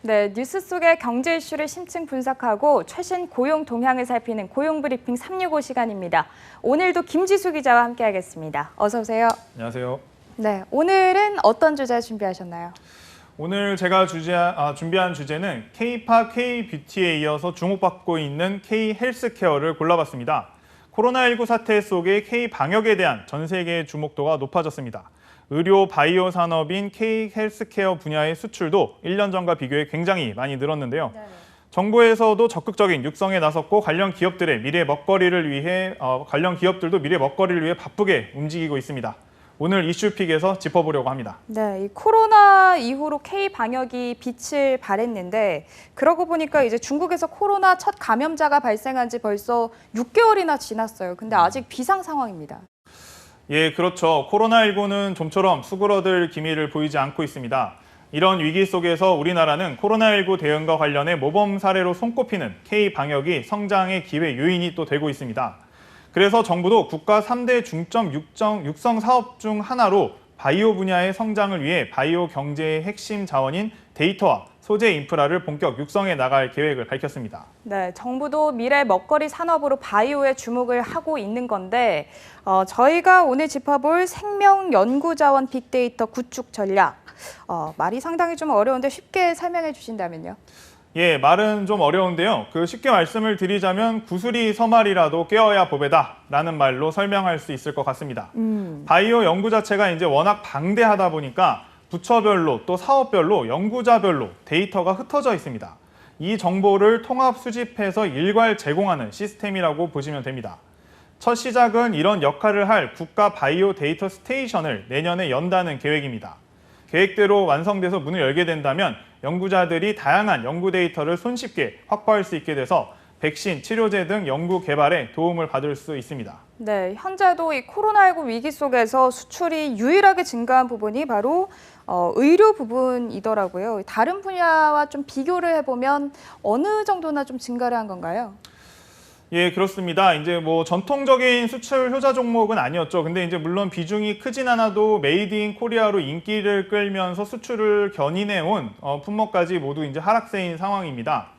네, 뉴스 속의 경제 이슈를 심층 분석하고 최신 고용 동향을 살피는 고용브리핑 365 시간입니다. 오늘도 김지수 기자와 함께하겠습니다. 어서 오세요. 안녕하세요. 네, 오늘은 어떤 주제 준비하셨나요? 오늘 제가 준비한 주제는 K-팝, K-뷰티에 이어서 주목받고 있는 K-헬스케어를 골라봤습니다. 코로나19 사태 속의 K-방역에 대한 전 세계의 주목도가 높아졌습니다. 의료 바이오 산업인 K-헬스케어 분야의 수출도 1년 전과 비교해 굉장히 많이 늘었는데요. 정부에서도 적극적인 육성에 나섰고 관련 기업들도 미래 먹거리를 위해 바쁘게 움직이고 있습니다. 오늘 이슈픽에서 짚어보려고 합니다. 네, 이 코로나 이후로 K-방역이 빛을 발했는데 그러고 보니까 이제 중국에서 코로나 첫 감염자가 발생한 지 벌써 6개월이나 지났어요. 근데 아직 비상 상황입니다. 예, 그렇죠. 코로나19는 좀처럼 수그러들 기미를 보이지 않고 있습니다. 이런 위기 속에서 우리나라는 코로나19 대응과 관련해 모범 사례로 손꼽히는 K-방역이 성장의 기회 요인이 또 되고 있습니다. 그래서 정부도 국가 3대 중점 육성 사업 중 하나로 바이오 분야의 성장을 위해 바이오 경제의 핵심 자원인 데이터와 소재 인프라를 본격 육성해 나갈 계획을 밝혔습니다. 네, 정부도 미래 먹거리 산업으로 바이오에 주목을 하고 있는 건데 저희가 오늘 짚어볼 생명연구자원 빅데이터 구축 전략. 말이 상당히 좀 어려운데 쉽게 설명해 주신다면요. 예, 말은 좀 어려운데요. 쉽게 말씀을 드리자면 구슬이 서말이라도 깨어야 보배다 라는 말로 설명할 수 있을 것 같습니다. 바이오 연구 자체가 이제 워낙 방대하다 보니까 부처별로 또 사업별로 연구자별로 데이터가 흩어져 있습니다. 이 정보를 통합 수집해서 일괄 제공하는 시스템이라고 보시면 됩니다. 첫 시작은 이런 역할을 할 국가 바이오 데이터 스테이션을 내년에 연다는 계획입니다. 계획대로 완성돼서 문을 열게 된다면 연구자들이 다양한 연구 데이터를 손쉽게 확보할 수 있게 돼서 백신, 치료제 등 연구 개발에 도움을 받을 수 있습니다. 네, 현재도 이 코로나19 위기 속에서 수출이 유일하게 증가한 부분이 바로 의료 부분이더라고요. 다른 분야와 좀 비교를 해보면 어느 정도나 좀 증가를 한 건가요? 예, 그렇습니다. 이제 전통적인 수출 효자 종목은 아니었죠. 근데 이제 물론 비중이 크진 않아도 메이드 인 코리아로 인기를 끌면서 수출을 견인해온 품목까지 모두 이제 하락세인 상황입니다.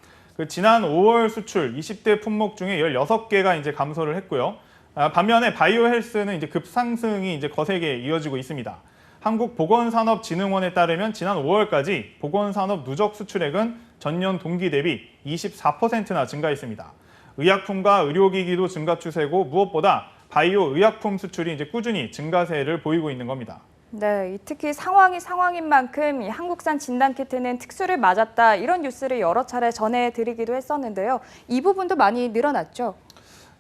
지난 5월 수출 20대 품목 중에 16개가 이제 감소를 했고요. 반면에 바이오 헬스는 이제 급상승이 이제 거세게 이어지고 있습니다. 한국보건산업진흥원에 따르면 지난 5월까지 보건산업 누적 수출액은 전년 동기 대비 24%나 증가했습니다. 의약품과 의료기기도 증가 추세고 무엇보다 바이오 의약품 수출이 이제 꾸준히 증가세를 보이고 있는 겁니다. 네, 특히 상황이 상황인 만큼 이 한국산 진단키트는 특수를 맞았다 이런 뉴스를 여러 차례 전해드리기도 했었는데요. 이 부분도 많이 늘어났죠?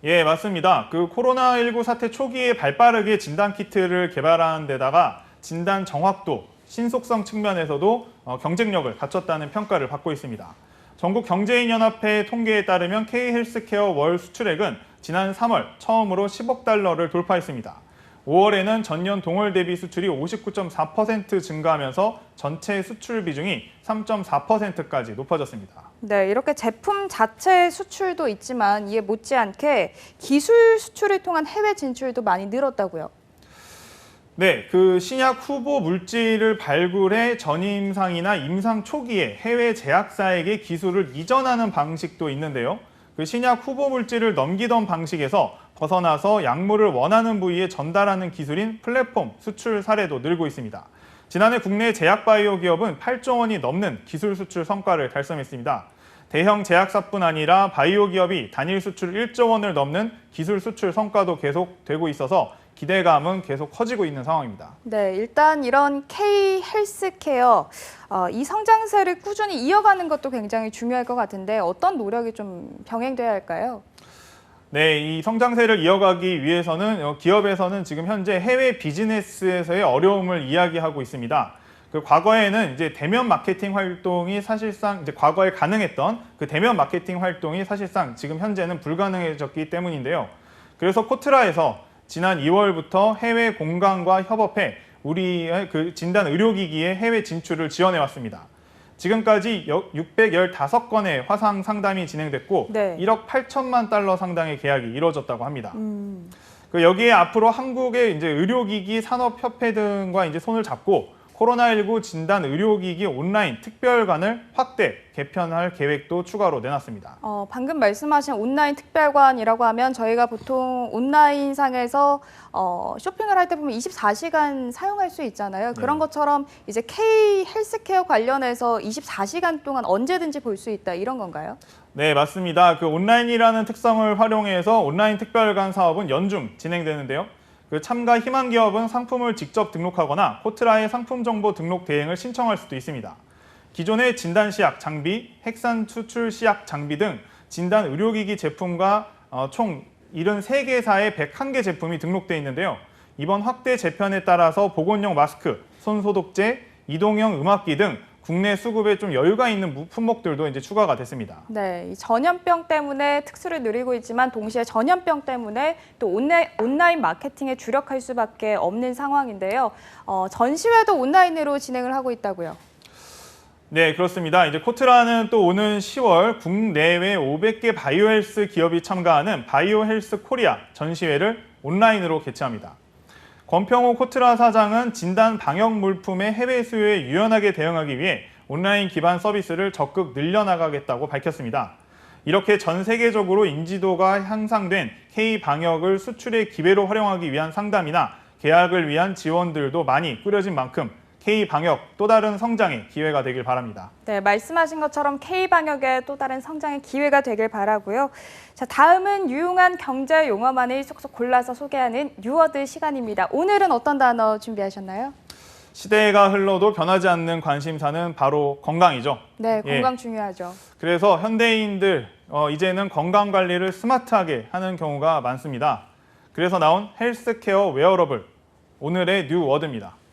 예, 맞습니다. 코로나19 사태 초기에 발빠르게 진단키트를 개발한 데다가 진단 정확도, 신속성 측면에서도 경쟁력을 갖췄다는 평가를 받고 있습니다. 전국경제인연합회 통계에 따르면 K-헬스케어 월 수출액은 지난 3월 처음으로 10억 달러를 돌파했습니다. 5월에는 전년 동월 대비 수출이 59.4% 증가하면서 전체 수출 비중이 3.4%까지 높아졌습니다. 네, 이렇게 제품 자체 수출도 있지만 이에 못지않게 기술 수출을 통한 해외 진출도 많이 늘었다고요. 네, 신약 후보 물질을 발굴해 전임상이나 임상 초기에 해외 제약사에게 기술을 이전하는 방식도 있는데요. 신약 후보 물질을 넘기던 방식에서 벗어나서 약물을 원하는 부위에 전달하는 기술인 플랫폼 수출 사례도 늘고 있습니다. 지난해 국내 제약바이오 기업은 8조 원이 넘는 기술 수출 성과를 달성했습니다. 대형 제약사뿐 아니라 바이오 기업이 단일 수출 1조 원을 넘는 기술 수출 성과도 계속되고 있어서 기대감은 계속 커지고 있는 상황입니다. 네, 일단 이런 K-헬스케어 이 성장세를 꾸준히 이어가는 것도 굉장히 중요할 것 같은데 어떤 노력이 좀 병행돼야 할까요? 네, 이 성장세를 이어가기 위해서는 기업에서는 지금 현재 해외 비즈니스에서의 어려움을 이야기하고 있습니다. 과거에는 이제 대면 마케팅 활동이 사실상 이제 과거에 가능했던 대면 마케팅 활동이 사실상 지금 현재는 불가능해졌기 때문인데요. 그래서 코트라에서 지난 2월부터 해외 공간과 협업해 우리의 진단 의료기기의 해외 진출을 지원해 왔습니다. 지금까지 615건의 화상 상담이 진행됐고 네. 1억 8천만 달러 상당의 계약이 이루어졌다고 합니다. 여기에 앞으로 한국의 이제 의료기기 산업협회 등과 이제 손을 잡고 코로나19 진단 의료기기 온라인 특별관을 확대 개편할 계획도 추가로 내놨습니다. 방금 말씀하신 온라인 특별관이라고 하면 저희가 보통 온라인상에서 쇼핑을 할 때 보면 24시간 사용할 수 있잖아요. 그런 것처럼 이제 K 헬스케어 관련해서 24시간 동안 언제든지 볼 수 있다 이런 건가요? 네, 맞습니다. 그 온라인이라는 특성을 활용해서 온라인 특별관 사업은 연중 진행되는데요. 그 참가 희망 기업은 상품을 직접 등록하거나 코트라의 상품 정보 등록 대행을 신청할 수도 있습니다. 기존의 진단 시약 장비, 핵산 수출 시약 장비 등 진단 의료기기 제품과 총 73개사의 101개 제품이 등록돼 있는데요. 이번 확대 재편에 따라서 보건용 마스크, 손 소독제, 이동형 음압기 등 국내 수급에 좀 여유가 있는 품목들도 이제 추가가 됐습니다. 네, 이 전염병 때문에 특수를 누리고 있지만 동시에 전염병 때문에 또 온라인 마케팅에 주력할 수밖에 없는 상황인데요. 전시회도 온라인으로 진행을 하고 있다고요. 네, 그렇습니다. 이제 코트라는 또 오는 10월 국내외 500개 바이오헬스 기업이 참가하는 바이오헬스 코리아 전시회를 온라인으로 개최합니다. 권평호 코트라 사장은 진단 방역 물품의 해외 수요에 유연하게 대응하기 위해 온라인 기반 서비스를 적극 늘려나가겠다고 밝혔습니다. 이렇게 전 세계적으로 인지도가 향상된 K-방역을 수출의 기회로 활용하기 위한 상담이나 계약을 위한 지원들도 많이 꾸려진 만큼 K-방역 또 다른 성장의 기회가 되길 바랍니다. 네, 말씀하신 것처럼 K-방역의 또 다른 성장의 기회가 되길 바라고요. 자, 다음은 유용한 경제 용어만을 쏙쏙 골라서 소개하는 뉴워드 시간입니다. 오늘은 어떤 단어 준비하셨나요? 시대가 흘러도 변하지 않는 관심사는 바로 건강이죠. 네, 건강 중요하죠. 그래서 현대인들 이제는 건강 관리를 스마트하게 하는 경우가 많습니다. 그래서 나온 헬스케어 웨어러블, 오늘의 뉴워드입는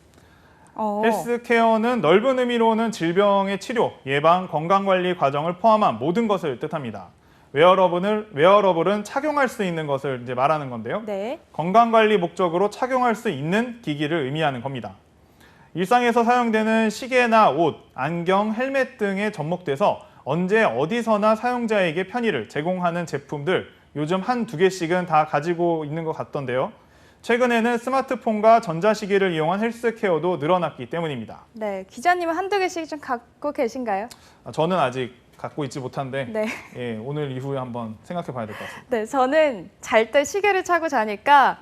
헬스케어는 넓은 의미로는 질병의 치료, 예방, 건강관리 과정을 포함한 모든 것을 뜻합니다. 웨어러블은 착용할 수 있는 것을 이제 말하는 건데요. 네. 건강관리 목적으로 착용할 수 있는 기기를 의미하는 겁니다. 일상에서 사용되는 시계나 옷, 안경, 헬멧 등에 접목돼서 언제 어디서나 사용자에게 편의를 제공하는 제품들 요즘 한두 개씩은 다 가지고 있는 것 같던데요. 최근에는 스마트폰과 전자시계를 이용한 헬스케어도 늘어났기 때문입니다. 네, 기자님은 한두 개씩 좀 갖고 계신가요? 저는 아직 갖고 있지 못한데 네. 예, 오늘 이후에 한번 생각해 봐야 될 것 같습니다. 네, 저는 잘 때 시계를 차고 자니까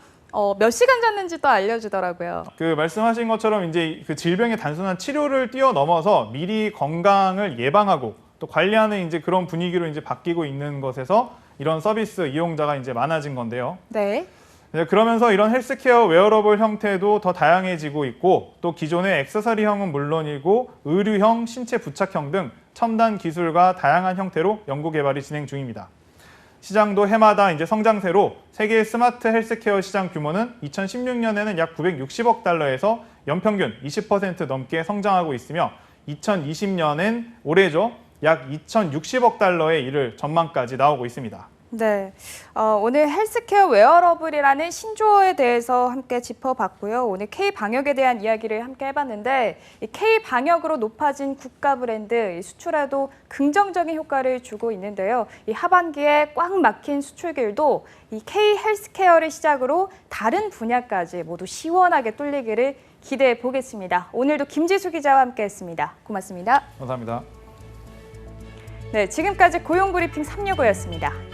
몇 시간 잤는지도 알려주더라고요. 그 말씀하신 것처럼 이제 그 질병의 단순한 치료를 뛰어넘어서 미리 건강을 예방하고 또 관리하는 이제 그런 분위기로 이제 바뀌고 있는 것에서 이런 서비스 이용자가 이제 많아진 건데요. 네. 그러면서 이런 헬스케어 웨어러블 형태도 더 다양해지고 있고 또 기존의 액세서리형은 물론이고 의류형, 신체 부착형 등 첨단 기술과 다양한 형태로 연구 개발이 진행 중입니다. 시장도 해마다 이제 성장세로 세계 스마트 헬스케어 시장 규모는 2016년에는 약 960억 달러에서 연평균 20% 넘게 성장하고 있으며 2020년엔 올해죠. 약 2,060억 달러에 이를 전망까지 나오고 있습니다. 네, 오늘 헬스케어 웨어러블이라는 신조어에 대해서 함께 짚어봤고요. 오늘 K-방역에 대한 이야기를 함께 해봤는데 이 K-방역으로 높아진 국가 브랜드 수출에도 긍정적인 효과를 주고 있는데요. 이 하반기에 꽉 막힌 수출길도 이 K-헬스케어를 시작으로 다른 분야까지 모두 시원하게 뚫리기를 기대해 보겠습니다. 오늘도 김지수 기자와 함께했습니다. 고맙습니다. 감사합니다. 네, 지금까지 고용브리핑 365였습니다.